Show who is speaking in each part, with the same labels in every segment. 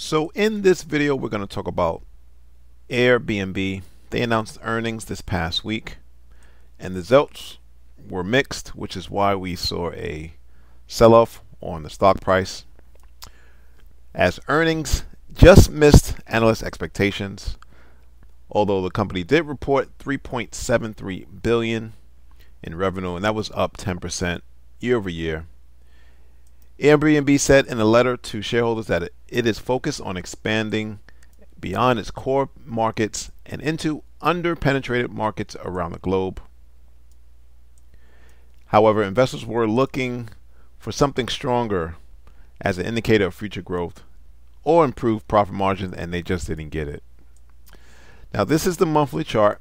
Speaker 1: So in this video, we're going to talk about Airbnb. They announced earnings this past week, and the results were mixed, which is why we saw a sell-off on the stock price, as earnings just missed analyst expectations. Although the company did report $3.73 billion in revenue, and that was up 10% year over year. Airbnb said in a letter to shareholders that it is focused on expanding beyond its core markets and into under-penetrated markets around the globe. However, investors were looking for something stronger as an indicator of future growth or improved profit margins, and they just didn't get it. Now, this is the monthly chart,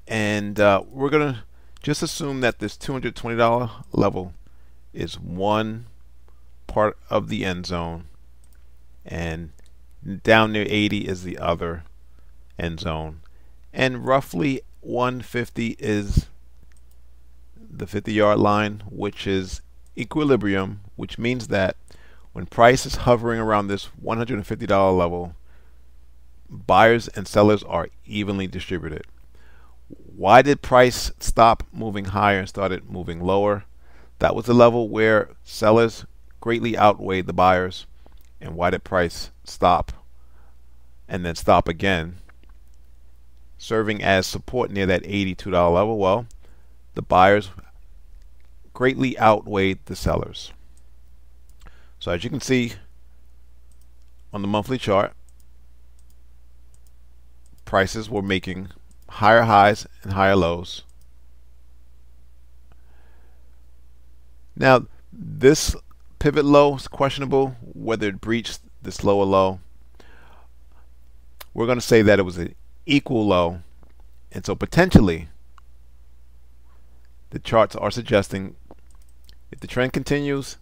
Speaker 1: and we're going to just assume that this $220 level is one part of the end zone, and down near 80 is the other end zone, and roughly 150 is the 50-yard line, which is equilibrium, which means that when price is hovering around this $150 level, buyers and sellers are evenly distributed. Why did price stop moving higher and started moving lower? That was the level where sellers greatly outweighed the buyers. And why did price stop and then stop again, serving as support near that $82 level? Well, the buyers greatly outweighed the sellers. So as you can see on the monthly chart, prices were making higher highs and higher lows. Now, this pivot low is questionable whether it breached this lower low. We're going to say that it was an equal low, and so potentially the charts are suggesting if the trend continues,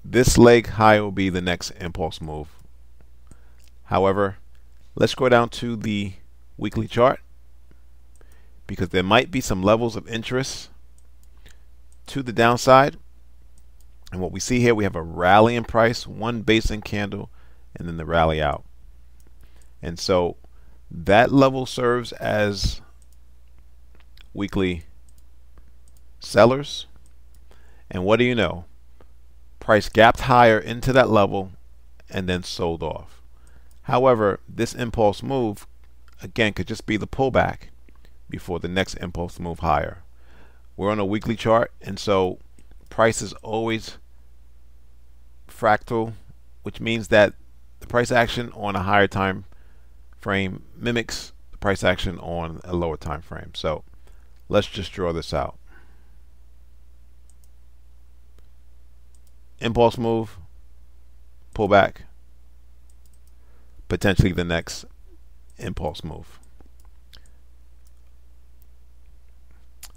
Speaker 1: this leg high will be the next impulse move. However, let's go down to the weekly chart, because there might be some levels of interest to the downside. And what we see here, we have a rally in price, one basing candle, and then the rally out. And so that level serves as weekly sellers. And what do you know? Price gapped higher into that level and then sold off. However, this impulse move, again, could just be the pullback before the next impulse move higher. We're on a weekly chart, and so price is always fractal, which means that the price action on a higher time frame mimics the price action on a lower time frame. So let's just draw this out. Impulse move, pullback, potentially the next impulse move.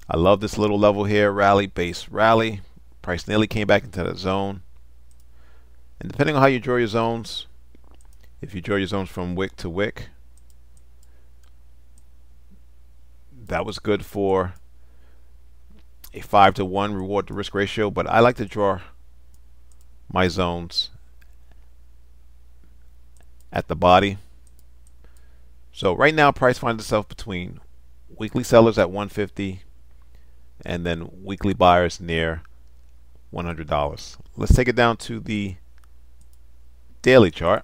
Speaker 1: I love this little level here, rally, base, rally. Price nearly came back into that zone. And depending on how you draw your zones, if you draw your zones from wick to wick, that was good for a 5-to-1 reward to risk ratio, but I like to draw my zones at the body. So right now price finds itself between weekly sellers at 150 and then weekly buyers near $100. Let's take it down to the daily chart.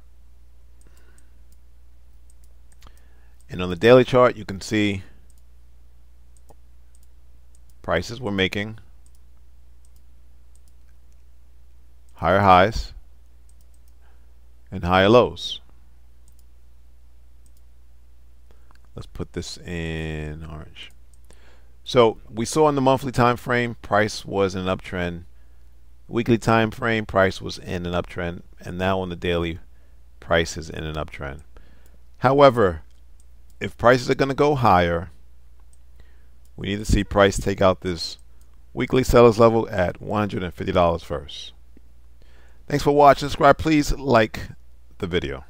Speaker 1: And on the daily chart, you can see prices were making higher highs and higher lows. Let's put this in orange. So we saw in the monthly time frame, price was in an uptrend. Weekly time frame, price was in an uptrend, and now on the daily, price is in an uptrend. However, if prices are going to go higher, we need to see price take out this weekly sellers level at $150 first. Thanks for watching. Subscribe. Please like the video.